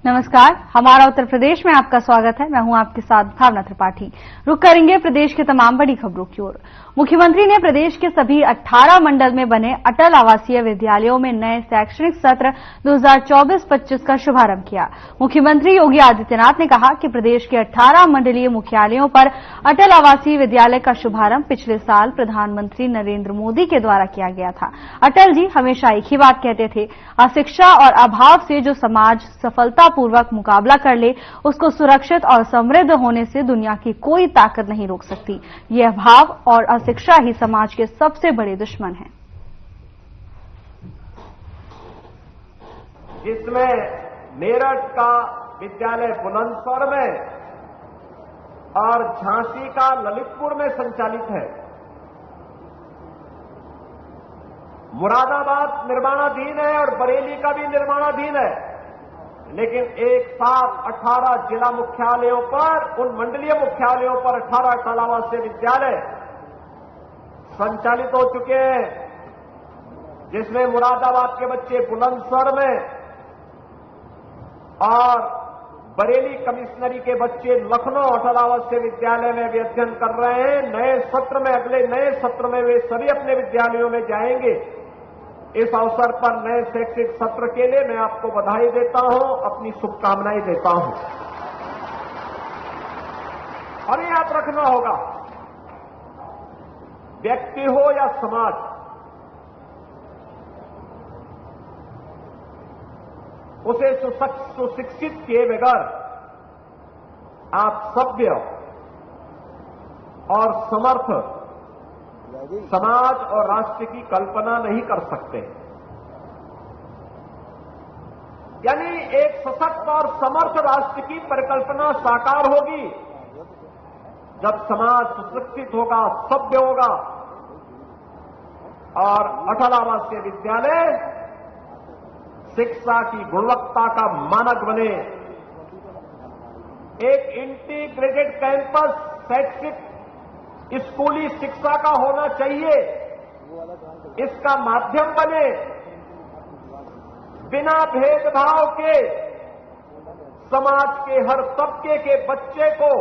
नमस्कार, हमारा उत्तर प्रदेश में आपका स्वागत है। मैं हूं आपके साथ भावना त्रिपाठी। रुक करेंगे प्रदेश के तमाम बड़ी खबरों की ओर। मुख्यमंत्री ने प्रदेश के सभी 18 मंडल में बने अटल आवासीय विद्यालयों में नए शैक्षणिक सत्र 2024-25 का शुभारंभ किया। मुख्यमंत्री योगी आदित्यनाथ ने कहा कि प्रदेश के 18 मंडलीय मुख्यालयों पर अटल आवासीय विद्यालय का शुभारंभ पिछले साल प्रधानमंत्री नरेंद्र मोदी के द्वारा किया गया था। अटल जी हमेशा एक ही बात कहते थे, अशिक्षा और अभाव से जो समाज सफलतापूर्वक मुकाबला कर ले, उसको सुरक्षित और समृद्ध होने से दुनिया की कोई ताकत नहीं रोक सकती। ये अभाव और अशिक्षा ही समाज के सबसे बड़े दुश्मन हैं। जिसमें मेरठ का विद्यालय बुलंदशहर में और झांसी का ललितपुर में संचालित है। मुरादाबाद निर्माणाधीन है और बरेली का भी निर्माणाधीन है, लेकिन एक साथ 18 जिला मुख्यालयों पर, उन मंडलीय मुख्यालयों पर 18 अटल आवासीय विद्यालय संचालित हो चुके हैं, जिसमें मुरादाबाद के बच्चे बुलंदशहर में और बरेली कमिश्नरी के बच्चे लखनऊ अटल आवासीय विद्यालय में भी अध्ययन कर रहे हैं। नए सत्र में, अगले नए सत्र में वे सभी अपने विद्यालयों में जाएंगे। इस अवसर पर नए शैक्षिक सत्र के लिए मैं आपको बधाई देता हूं, अपनी शुभकामनाएं देता हूं। और याद रखना होगा, व्यक्ति हो या समाज, उसे सुशिक्षित किए बगैर आप सभ्य और समर्थ समाज और राष्ट्र की कल्पना नहीं कर सकते। यानी एक सशक्त और समर्थ राष्ट्र की परिकल्पना साकार होगी जब समाज सुशिक्षित होगा, सभ्य होगा और अटल आवासीय विद्यालय शिक्षा की गुणवत्ता का मानक बने। एक इंटीग्रेटेड कैंपस शैक्षिक स्कूली शिक्षा का होना चाहिए, इसका माध्यम बने। बिना भेदभाव के समाज के हर तबके के बच्चे को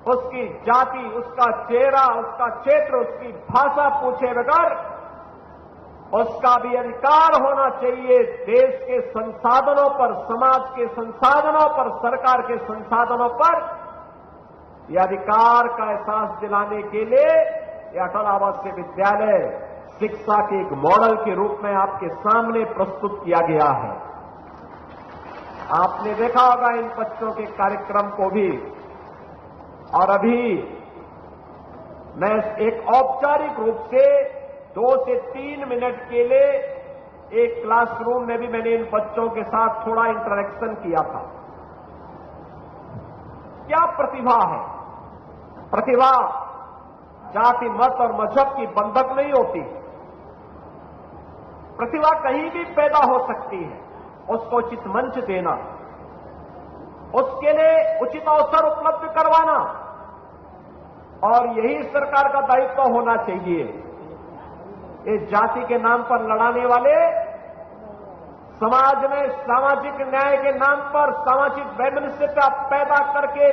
उसकी जाति, उसका चेहरा, उसका क्षेत्र, उसकी भाषा पूछे बगैर उसका भी अधिकार होना चाहिए। देश के संसाधनों पर, समाज के संसाधनों पर, सरकार के संसाधनों पर यह अधिकार का एहसास दिलाने के लिए यह अटल आवासीय विद्यालय शिक्षा के एक मॉडल के रूप में आपके सामने प्रस्तुत किया गया है। आपने देखा होगा इन बच्चों के कार्यक्रम को भी। और अभी मैं एक औपचारिक रूप से 2 से 3 मिनट के लिए एक क्लासरूम में भी मैंने इन बच्चों के साथ थोड़ा इंटरेक्शन किया था। क्या प्रतिभा है! प्रतिभा जाति, मत और मजहब की बंधक नहीं होती। प्रतिभा कहीं भी पैदा हो सकती है, उसको उचित मंच देना, उसके लिए उचित अवसर उपलब्ध करवाना, और यही सरकार का दायित्व होना चाहिए। इस जाति के नाम पर लड़ाने वाले, समाज में सामाजिक न्याय के नाम पर सामाजिक वैमनस्यता पैदा करके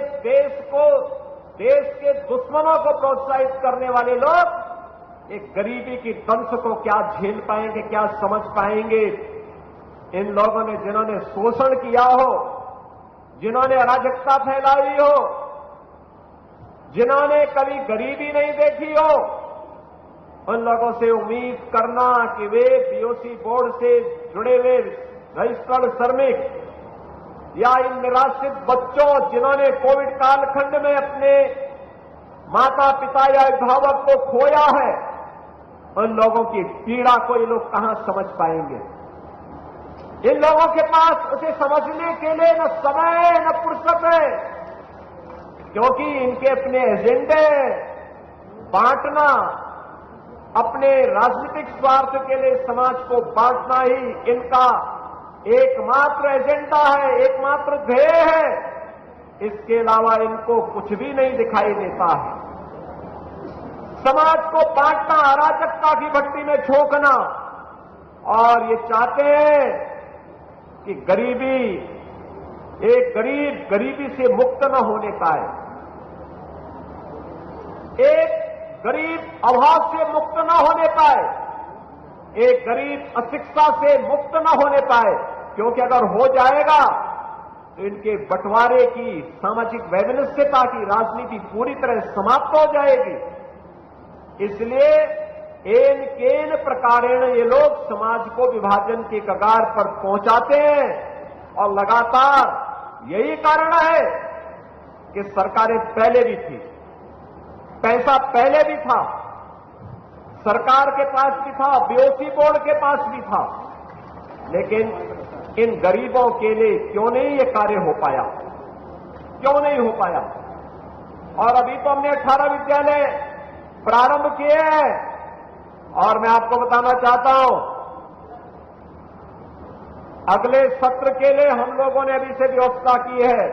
देश के दुश्मनों को प्रोत्साहित करने वाले लोग एक गरीबी की दंश को क्या झेल पाएंगे, क्या समझ पाएंगे। इन लोगों ने, जिन्होंने शोषण किया हो, जिन्होंने अराजकता फैलाई हो, जिन्होंने कभी गरीबी नहीं देखी हो, उन लोगों से उम्मीद करना कि वे बीओसी बोर्ड से जुड़े हुए रजिस्टर्ड श्रमिक या इन निराश्रित बच्चों जिन्होंने कोविड कालखंड में अपने माता पिता या अभिभावक को खोया है, उन लोगों की पीड़ा को ये लोग कहां समझ पाएंगे। इन लोगों के पास उसे समझने के लिए न समय है, न फुर्सत है, क्योंकि इनके अपने एजेंडे बांटना, अपने राजनीतिक स्वार्थ के लिए समाज को बांटना ही इनका एकमात्र एजेंडा है, एकमात्र ध्येय है। इसके अलावा इनको कुछ भी नहीं दिखाई देता है। समाज को बांटना, अराजकता की भट्टी में झोंकना, और ये चाहते हैं कि गरीबी, एक गरीब गरीबी से मुक्त न होने पाए, एक गरीब अभाव से मुक्त न होने पाए, एक गरीब अशिक्षा से मुक्त न होने पाए, क्योंकि अगर हो जाएगा तो इनके बंटवारे की, सामाजिक वैमनस्यता की राजनीति पूरी तरह समाप्त हो जाएगी। इसलिए एन केन प्रकारेण ये लोग समाज को विभाजन के कगार पर पहुंचाते हैं और लगातार यही कारण है कि सरकारें पहले भी थी, पैसा पहले भी था, सरकार के पास भी था, बीओसी बोर्ड के पास भी था, लेकिन इन गरीबों के लिए क्यों नहीं ये कार्य हो पाया, क्यों नहीं हो पाया। और अभी तो हमने 18 विद्यालय प्रारंभ किए हैं और मैं आपको बताना चाहता हूं, अगले सत्र के लिए हम लोगों ने अभी से व्यवस्था की है।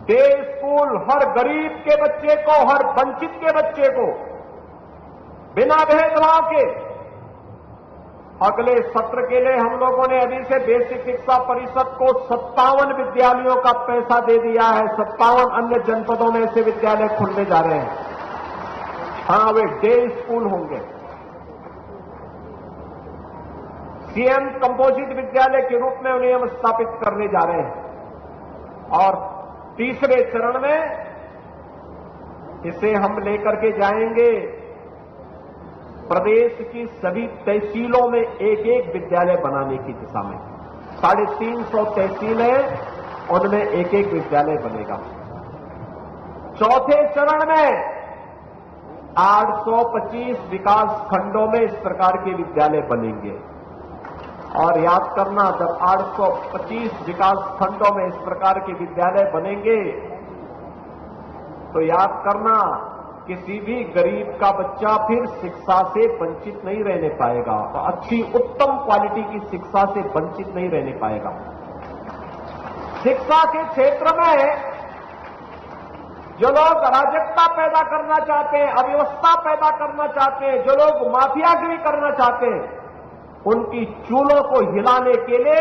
डे स्कूल हर गरीब के बच्चे को, हर वंचित के बच्चे को बिना भेदभाव के अगले सत्र के लिए हम लोगों ने अभी से बेसिक शिक्षा परिषद को 57 विद्यालयों का पैसा दे दिया है। 57 अन्य जनपदों में ऐसे विद्यालय खुलने जा रहे हैं। हाँ, वे डे स्कूल होंगे। सीएम कंपोजिट विद्यालय के रूप में उन्हें हम स्थापित करने जा रहे हैं और तीसरे चरण में इसे हम लेकर के जाएंगे प्रदेश की सभी तहसीलों में एक एक विद्यालय बनाने की दिशा में। 350 तहसील है, उनमें एक एक विद्यालय बनेगा। चौथे चरण में 825 विकास खंडों में इस प्रकार के विद्यालय बनेंगे। और याद करना, जब 825 विकास खंडों में इस प्रकार के विद्यालय बनेंगे तो याद करना, किसी भी गरीब का बच्चा फिर शिक्षा से वंचित नहीं रहने पाएगा और अच्छी उत्तम क्वालिटी की शिक्षा से वंचित नहीं रहने पाएगा। शिक्षा के क्षेत्र में जो लोग अराजकता पैदा करना चाहते हैं, अव्यवस्था पैदा करना चाहते हैं, जो लोग माफियागिरी करना चाहते हैं, उनकी चूलों को हिलाने के लिए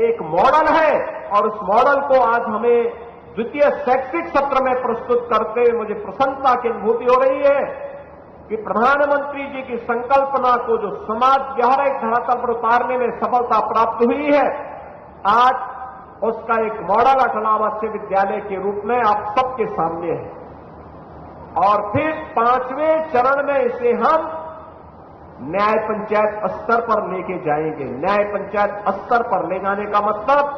एक मॉडल है और उस मॉडल को आज हमें द्वितीय शैक्षिक सत्र में प्रस्तुत करते हुए मुझे प्रसन्नता की अनुभूति हो रही है कि प्रधानमंत्री जी की संकल्पना को जो समाज व्यवहारिक धरातल पर उतारने में सफलता प्राप्त हुई है, आज उसका एक मॉडल अटल आवासीय विद्यालय के रूप में आप सबके सामने है। और फिर 5वें चरण में इसे हम न्याय पंचायत स्तर पर लेके जाएंगे। न्याय पंचायत स्तर पर ले जाने का मतलब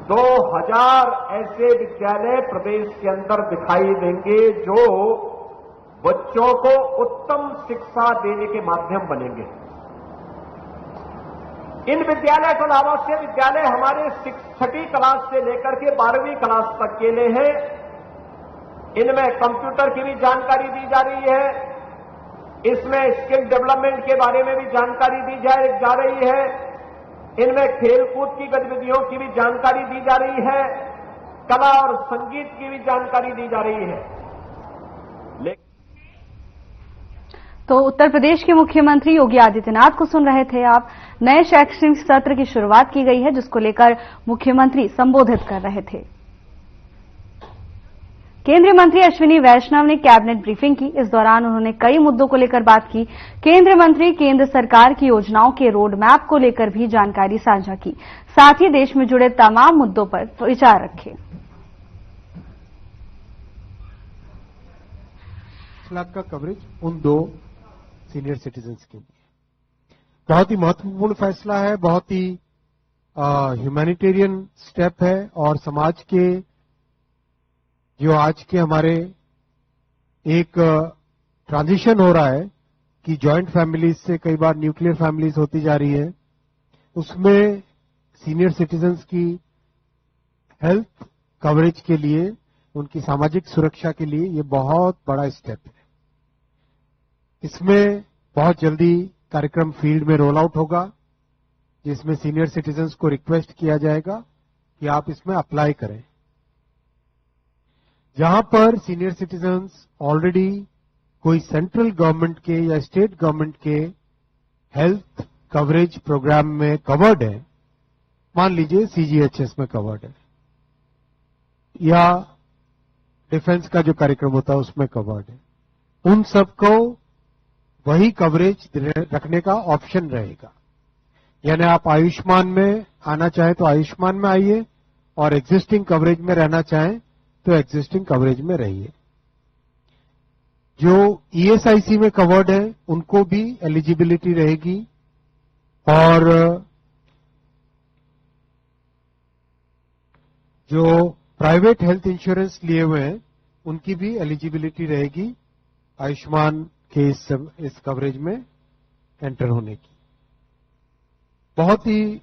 2000 ऐसे विद्यालय प्रदेश के अंदर दिखाई देंगे जो बच्चों को उत्तम शिक्षा देने के माध्यम बनेंगे। इन विद्यालय को आवासीय विद्यालय हमारे 6ठी क्लास से लेकर के 12वीं क्लास तक के लिए है। इनमें कंप्यूटर की भी जानकारी दी जा रही है, इसमें स्किल डेवलपमेंट के बारे में भी जानकारी दी जा रही है, इनमें खेलकूद की गतिविधियों की भी जानकारी दी जा रही है, कला और संगीत की भी जानकारी दी जा रही है। तो उत्तर प्रदेश के मुख्यमंत्री योगी आदित्यनाथ को सुन रहे थे आप। नए शैक्षणिक सत्र की शुरुआत की गई है, जिसको लेकर मुख्यमंत्री संबोधित कर रहे थे। केंद्रीय मंत्री अश्विनी वैष्णव ने कैबिनेट ब्रीफिंग की। इस दौरान उन्होंने कई मुद्दों को लेकर बात की। केंद्रीय मंत्री केंद्र सरकार की योजनाओं के रोड मैप को लेकर भी जानकारी साझा की, साथ ही देश में जुड़े तमाम मुद्दों पर विचार रखे। 1 लाख का कवरेज उन 2 सीनियर सिटीजन्स के लिए बहुत ही महत्वपूर्ण फैसला है, बहुत ही ह्यूमैनिटेरियन स्टेप है और समाज के जो आज के हमारे एक ट्रांजिशन हो रहा है कि जॉइंट फैमिलीज से कई बार न्यूक्लियर फैमिलीज होती जा रही है, उसमें सीनियर सिटीजन्स की हेल्थ कवरेज के लिए, उनकी सामाजिक सुरक्षा के लिए ये बहुत बड़ा स्टेप है। इसमें बहुत जल्दी कार्यक्रम फील्ड में रोल आउट होगा, जिसमें सीनियर सिटीजन्स को रिक्वेस्ट किया जाएगा कि आप इसमें अप्लाई करें। जहां पर सीनियर सिटीजन्स ऑलरेडी कोई सेंट्रल गवर्नमेंट के या स्टेट गवर्नमेंट के हेल्थ कवरेज प्रोग्राम में कवर्ड है, मान लीजिए सीजीएचएस में कवर्ड है या डिफेंस का जो कार्यक्रम होता है उसमें कवर्ड है, उन सबको वही कवरेज रखने का ऑप्शन रहेगा। यानी आप आयुष्मान में आना चाहें तो आयुष्मान में आइए और एग्जिस्टिंग कवरेज में रहना चाहें तो एग्जिस्टिंग कवरेज में रहिए। जो ईएसआईसी में कवर्ड है उनको भी एलिजिबिलिटी रहेगी और जो प्राइवेट हेल्थ इंश्योरेंस लिए हुए हैं उनकी भी एलिजिबिलिटी रहेगी आयुष्मान के इस कवरेज में एंटर होने की। बहुत ही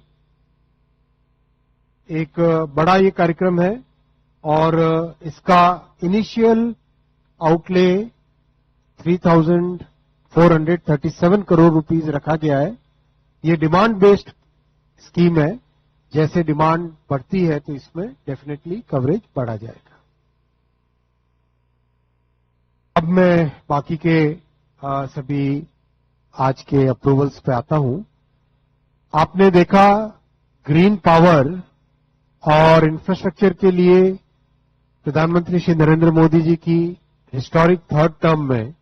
एक बड़ा ये कार्यक्रम है और इसका इनिशियल आउटले 3,437 करोड़ रुपीस रखा गया है। ये डिमांड बेस्ड स्कीम है, जैसे डिमांड बढ़ती है तो इसमें डेफिनेटली कवरेज बढ़ा जाएगा। अब मैं बाकी के सभी आज के अप्रूवल्स पे आता हूं। आपने देखा ग्रीन पावर और इंफ्रास्ट्रक्चर के लिए प्रधानमंत्री श्री नरेंद्र मोदी जी की हिस्टोरिक थर्ड टर्म में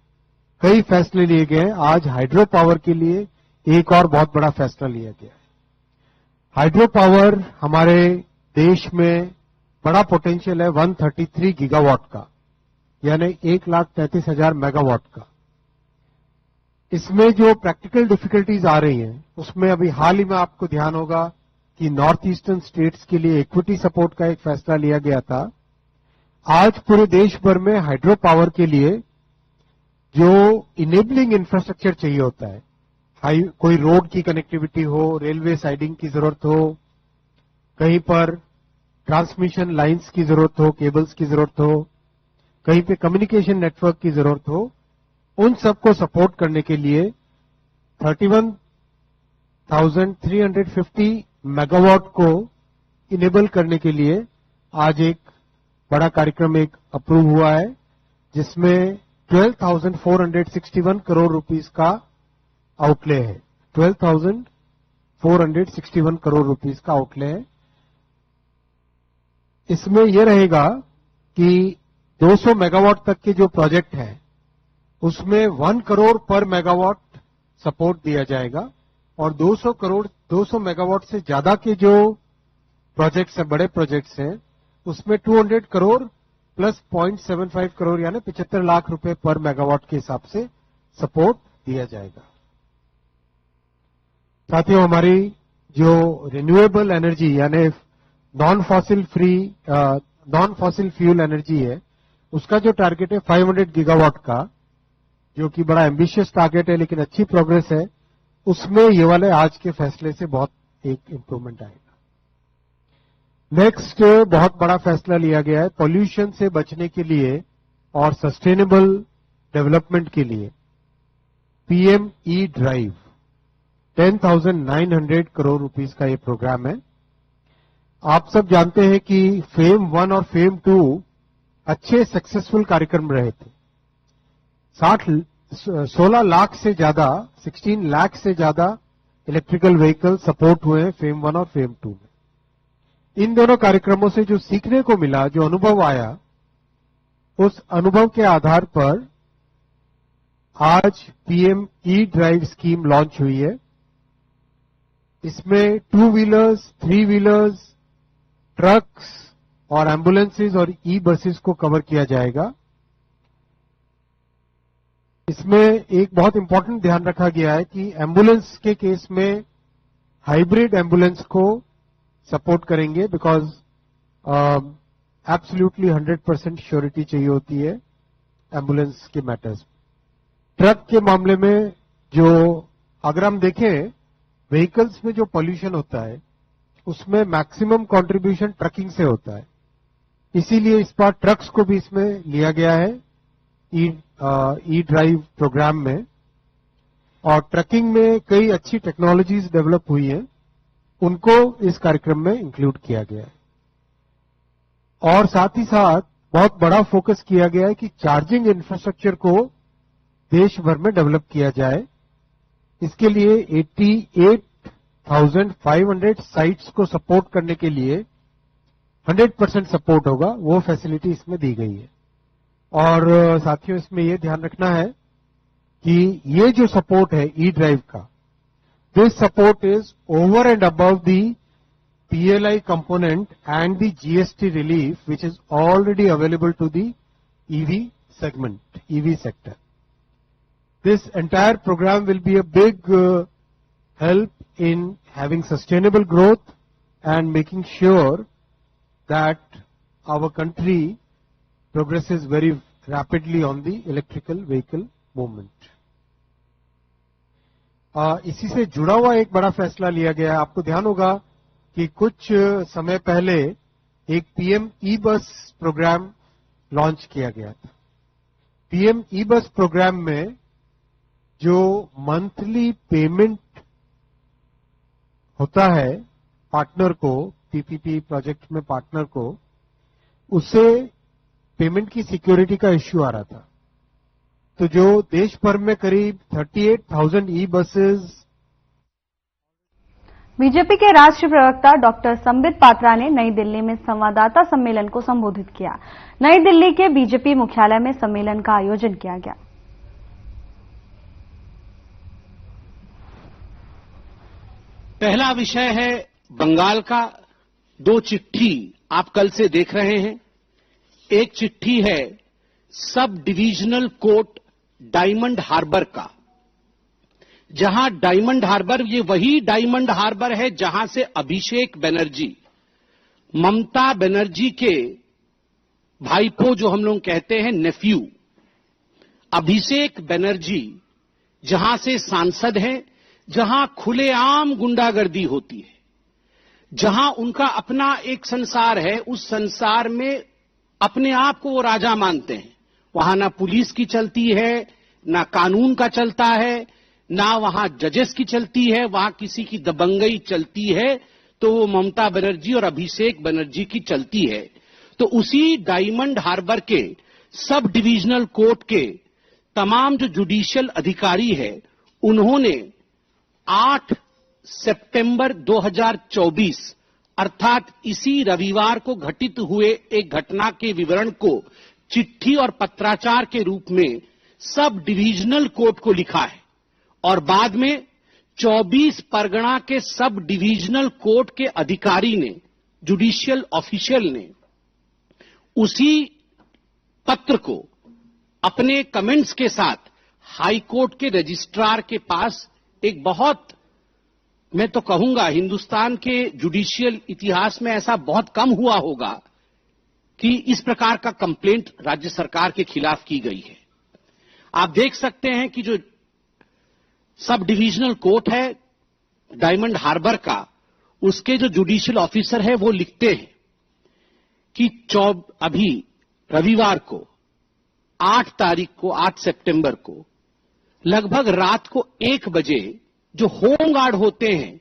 कई फैसले लिए गए। आज हाइड्रो पावर के लिए एक और बहुत बड़ा फैसला लिया गया है। हाइड्रो पावर हमारे देश में बड़ा पोटेंशियल है 133 गीगावाट का, यानी 1,33,000 मेगावाट का। इसमें जो प्रैक्टिकल डिफिकल्टीज आ रही हैं उसमें अभी हाल ही में आपको ध्यान होगा कि नॉर्थ ईस्टर्न स्टेट्स के लिए इक्विटी सपोर्ट का एक फैसला लिया गया था। आज पूरे देश भर में हाइड्रो पावर के लिए जो इनेबलिंग इंफ्रास्ट्रक्चर चाहिए होता है, कोई रोड की कनेक्टिविटी हो, रेलवे साइडिंग की जरूरत हो, कहीं पर ट्रांसमिशन लाइंस की जरूरत हो, केबल्स की जरूरत हो, कहीं पे कम्युनिकेशन नेटवर्क की जरूरत हो, उन सबको सपोर्ट करने के लिए 31,350 मेगावाट को इनेबल करने के लिए आज एक बड़ा कार्यक्रम एक अप्रूव हुआ है, जिसमें 12,461 करोड़ रुपीस का आउटले है। 12,461 करोड़ रुपीस का आउटले है। इसमें यह रहेगा कि 200 मेगावाट तक के जो प्रोजेक्ट है उसमें 1 करोड़ पर मेगावाट सपोर्ट दिया जाएगा और 200 मेगावाट से ज्यादा के जो प्रोजेक्ट्स हैं, बड़े प्रोजेक्ट्स हैं, उसमें 200 करोड़ प्लस 0.75 करोड़ यानी 75 लाख रुपए पर मेगावाट के हिसाब से सपोर्ट दिया जाएगा। साथियों, हमारी जो रिन्यूएबल एनर्जी यानी नॉन फॉसिल फ्यूल एनर्जी है, उसका जो टारगेट है 500 गीगावाट का, जो कि बड़ा एम्बिशियस टारगेट है लेकिन अच्छी प्रोग्रेस है, उसमें ये वाले आज के फैसले से बहुत एक इंप्रूवमेंट आएगा। नेक्स्ट बहुत बड़ा फैसला लिया गया है पॉल्यूशन से बचने के लिए और सस्टेनेबल डेवलपमेंट के लिए। PM E drive 10,900 crore rupees का ये प्रोग्राम है। आप सब जानते हैं कि फेम 1 और फेम 2 अच्छे सक्सेसफुल कार्यक्रम रहे थे। 16 लाख से ज्यादा 16 लाख से ज्यादा इलेक्ट्रिकल व्हीकल सपोर्ट हुए हैं फेम 1 और फेम 2 में। इन दोनों कार्यक्रमों से जो सीखने को मिला, जो अनुभव आया, उस अनुभव के आधार पर आज PM E drive scheme launch हुई है। इसमें 2 व्हीलर्स, 3 व्हीलर्स, ट्रक्स और एम्बुलेंसेज और ई बसेस को कवर किया जाएगा। इसमें एक बहुत इंपॉर्टेंट ध्यान रखा गया है कि एम्बुलेंस के केस में हाइब्रिड एम्बुलेंस को सपोर्ट करेंगे, बिकॉज एब्सोल्युटली 100% श्योरिटी चाहिए होती है एम्बुलेंस के मैटर्स। ट्रक के मामले में जो अगर हम देखें व्हीकल्स में जो पॉल्यूशन होता है उसमें मैक्सिमम कंट्रीब्यूशन ट्रकिंग से होता है, इसीलिए इस बार ट्रक्स को भी इसमें लिया गया है ई ड्राइव प्रोग्राम में। और ट्रकिंग में कई अच्छी टेक्नोलॉजीज डेवलप हुई हैं, उनको इस कार्यक्रम में इंक्लूड किया गया है। और साथ ही साथ बहुत बड़ा फोकस किया गया है कि चार्जिंग इंफ्रास्ट्रक्चर को देश भर में डेवलप किया जाए। इसके लिए 88 38,500 साइट्स को सपोर्ट करने के लिए 100% सपोर्ट होगा, वो फैसिलिटी इसमें दी गई है। और साथियों, इसमें ये ध्यान रखना है कि ये जो सपोर्ट है ई ड्राइव का, this support is over and above the PLI component and the GST relief which is already available to the EV segment, EV sector. This entire program will be a big help in having sustainable growth and making sure that our country progresses very rapidly on the electrical vehicle movement. इसी से जुड़ा हुआ एक बड़ा फैसला लिया गया है। आपको ध्यान होगा कि कुछ समय पहले एक PM ई-बस प्रोग्राम लॉन्च किया गया था। PM ई-बस प्रोग्राम में जो मंथली पेमेंट होता है पार्टनर को, PPP प्रोजेक्ट में पार्टनर को, उससे पेमेंट की सिक्योरिटी का इश्यू आ रहा था। तो जो देश भर में करीब 38,000 ई-बसेस। बीजेपी के राष्ट्रीय प्रवक्ता डॉक्टर संबित पात्रा ने नई दिल्ली में संवाददाता सम्मेलन को संबोधित किया। नई दिल्ली के बीजेपी मुख्यालय में सम्मेलन का आयोजन किया गया। पहला विषय है बंगाल का। 2 चिट्ठी आप कल से देख रहे हैं। एक चिट्ठी है sub divisional court diamond harbour का, जहां डायमंड हार्बर, ये वही डायमंड हार्बर है जहां से अभिषेक बनर्जी, ममता बनर्जी के भाईपो, जो हम लोग कहते हैं नेफ्यू, अभिषेक बनर्जी जहां से सांसद हैं, जहां खुलेआम गुंडागर्दी होती है, जहां उनका अपना एक संसार है, उस संसार में अपने आप को वो राजा मानते हैं। वहां ना पुलिस की चलती है, ना कानून का चलता है, ना वहां जजेस की चलती है, वहां किसी की दबंगई चलती है तो वो ममता बनर्जी और अभिषेक बनर्जी की चलती है। तो उसी डायमंड हार्बर के सब डिविजनल कोर्ट के तमाम जो जुडिशियल अधिकारी है, उन्होंने 8 सितंबर 2024 अर्थात इसी रविवार को घटित हुए एक घटना के विवरण को चिट्ठी और पत्राचार के रूप में सब डिविजनल कोर्ट को लिखा है और बाद में 24 परगना के सब डिविजनल कोर्ट के अधिकारी ने, जुडिशियल ऑफिशियल ने उसी पत्र को अपने कमेंट्स के साथ हाई कोर्ट के रजिस्ट्रार के पास, एक बहुत, मैं तो कहूंगा हिंदुस्तान के जुडिशियल इतिहास में ऐसा बहुत कम हुआ होगा कि इस प्रकार का कंप्लेंट राज्य सरकार के खिलाफ की गई है। आप देख सकते हैं कि जो सब डिविजनल कोर्ट है डायमंड हार्बर का, उसके जो जुडिशियल ऑफिसर है वो लिखते हैं कि अभी रविवार को 8 तारीख को, 8 सितंबर को लगभग रात को 1 बजे जो होमगार्ड होते हैं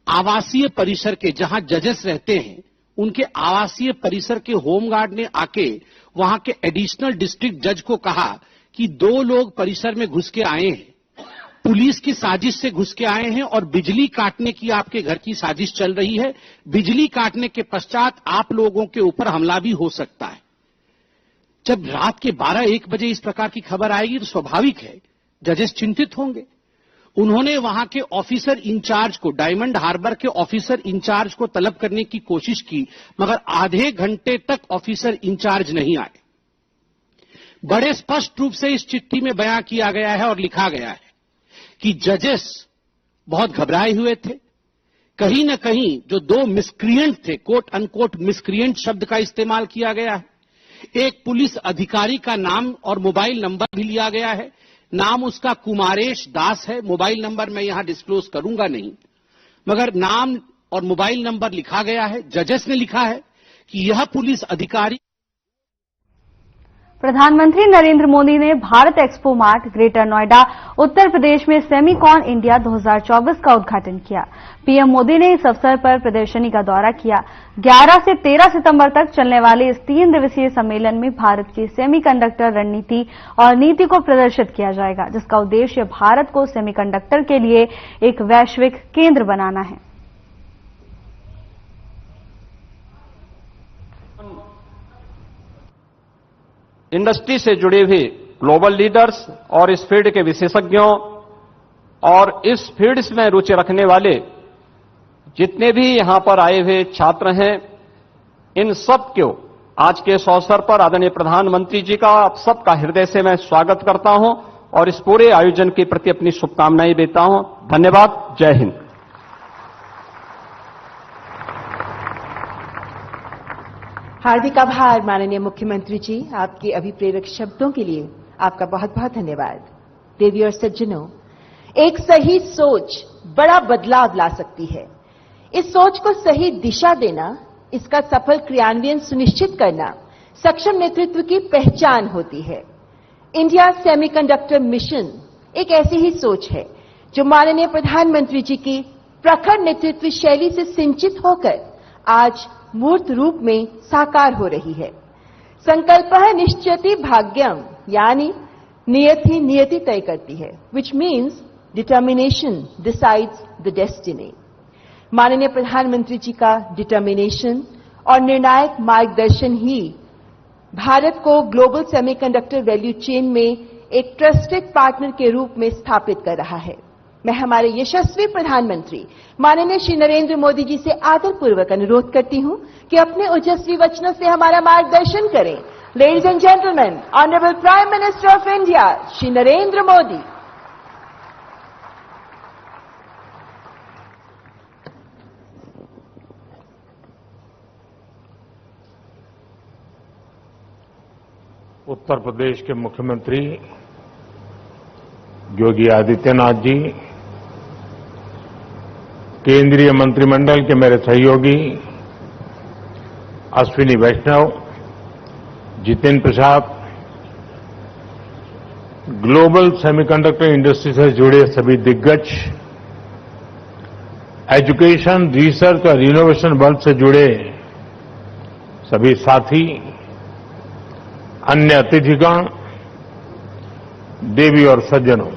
आवासीय परिसर के, जहां जजेस रहते हैं, उनके आवासीय परिसर के होमगार्ड ने आके वहां के एडिशनल डिस्ट्रिक्ट जज को कहा कि 2 लोग परिसर में घुस के आए हैं, पुलिस की साजिश से घुस के आए हैं और बिजली काटने की आपके घर की साजिश चल रही है। बिजली काटने के पश्चात आप लोगों के ऊपर हमला भी हो सकता है। जब रात के 12-1 बजे इस प्रकार की खबर आएगी तो स्वाभाविक है जजेस चिंतित होंगे। उन्होंने वहां के ऑफिसर इंचार्ज को, डायमंड हार्बर के ऑफिसर इंचार्ज को तलब करने की कोशिश की, मगर आधे घंटे तक ऑफिसर इंचार्ज नहीं आए। बड़े स्पष्ट रूप से इस चिट्ठी में बयां किया गया है और लिखा गया है कि जजेस बहुत घबराए हुए थे। कहीं न कहीं जो 2 मिसक्रिएंट थे, कोट अनकोट मिसक्रिएंट शब्द का इस्तेमाल किया गया है। एक पुलिस अधिकारी का नाम और मोबाइल नंबर भी लिया गया है। नाम उसका कुमारेश दास है, मोबाइल नंबर मैं यहां डिस्क्लोज करूंगा नहीं, मगर नाम और मोबाइल नंबर लिखा गया है। जजेस ने लिखा है कि यह पुलिस अधिकारी। प्रधानमंत्री नरेंद्र मोदी ने Bharat expo mart greater Noida Uttar Pradesh में सेमीकॉन इंडिया 2024 का उद्घाटन किया। पीएम मोदी ने इस अवसर पर प्रदर्शनी का दौरा किया। 11 से 13 सितंबर तक चलने वाले इस 3 दिवसीय सम्मेलन में भारत की सेमीकंडक्टर रणनीति और नीति को प्रदर्शित किया जाएगा, जिसका उद्देश्य भारत को सेमीकंडक्टर के लिए एक वैश्विक केंद्र बनाना है। इंडस्ट्री से जुड़े हुए ग्लोबल लीडर्स और इस फील्ड के विशेषज्ञों और इस फील्ड में रुचि रखने वाले जितने भी यहां पर आए हुए छात्र हैं, इन सब को आज के इस अवसर पर आदरणीय प्रधानमंत्री जी का आप सबका हृदय से मैं स्वागत करता हूं और इस पूरे आयोजन के प्रति अपनी शुभकामनाएं देता हूं। धन्यवाद। जय हिंद। हार्दिक आभार माननीय मुख्यमंत्री जी, आपके अभिप्रेरक शब्दों के लिए आपका बहुत बहुत धन्यवाद। देवी और सज्जनों, एक सही सोच बड़ा बदलाव ला सकती है। इस सोच को सही दिशा देना, इसका सफल क्रियान्वयन सुनिश्चित करना सक्षम नेतृत्व की पहचान होती है। इंडिया सेमीकंडक्टर मिशन एक ऐसी ही सोच है जो माननीय प्रधानमंत्री जी की प्रखर नेतृत्व शैली से सिंचित होकर आज मूर्त रूप में साकार हो रही है। संकल्पः निश्चयति भाग्यम, यानी नियत ही नियति तय करती है, which means determination decides the destiny. माननीय प्रधानमंत्री जी का डिटर्मिनेशन और निर्णायक मार्गदर्शन ही भारत को ग्लोबल सेमीकंडक्टर वैल्यू चेन में एक ट्रस्टेड पार्टनर के रूप में स्थापित कर रहा है। मैं हमारे यशस्वी प्रधानमंत्री माननीय श्री नरेंद्र मोदी जी से आदरपूर्वक अनुरोध करती हूं कि अपने ओजस्वी वचनों से हमारा मार्गदर्शन करें। Ladies and gentleman, honourable prime minister of India Shri Narendra Modi. Uttar Pradesh के मुख्यमंत्री योगी आदित्यनाथ जी, केंद्रीय मंत्रिमंडल के मेरे सहयोगी अश्विनी वैष्णव, Jitendra Prasad, global semiconductor industry से जुड़े सभी दिग्गज, एजुकेशन, रिसर्च और इनोवेशन वर्ल्ड से जुड़े सभी साथी, अन्य अतिथिगण, देवी और सज्जनों,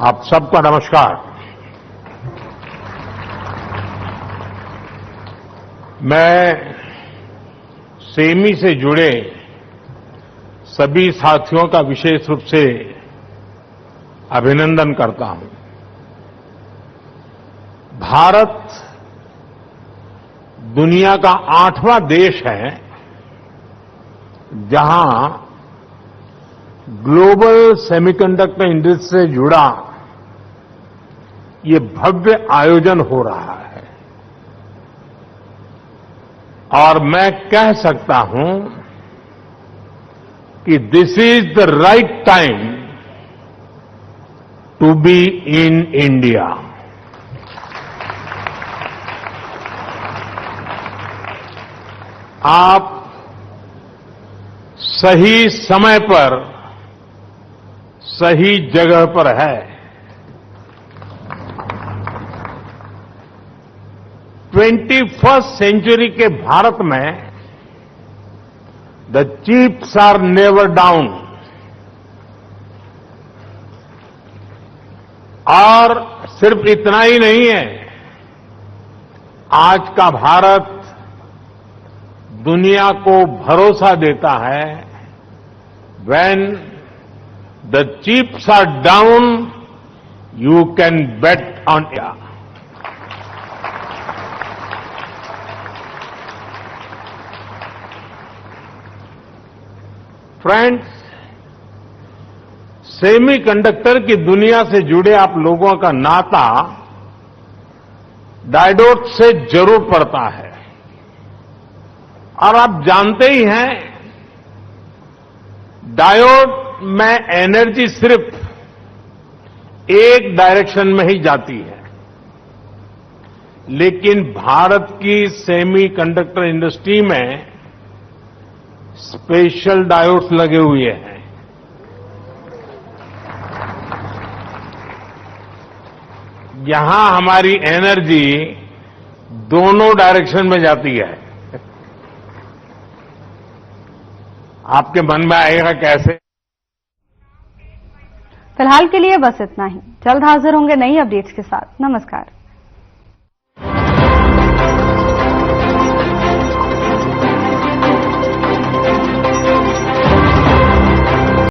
आप सबका नमस्कार। मैं सेमी से जुड़े सभी साथियों का विशेष रूप से अभिनंदन करता हूं। भारत दुनिया का 8वां देश है जहां ग्लोबल सेमीकंडक्टर इंडस्ट्री से जुड़ा ये भव्य आयोजन हो रहा है और मैं कह सकता हूं कि this is the right time to be in India. आप सही समय पर सही जगह पर है। 21st सेंचुरी के भारत में the chips are never down और सिर्फ इतना ही नहीं है, आज का भारत दुनिया को भरोसा देता है, when the chips are down, you can bet on India. Friends, semiconductor की दुनिया से जुड़े आप लोगों का नाता डायोड से जरूर पड़ता है और आप जानते ही हैं, डायोड में एनर्जी सिर्फ एक डायरेक्शन में ही जाती है, लेकिन भारत की सेमीकंडक्टर इंडस्ट्री में स्पेशल डायोड्स लगे हुए हैं। यहां हमारी एनर्जी दोनों डायरेक्शन में जाती है। आपके मन में आएगा कैसे? फिलहाल के लिए बस इतना ही। जल्द हाजिर होंगे नई अपडेट्स के साथ। नमस्कार।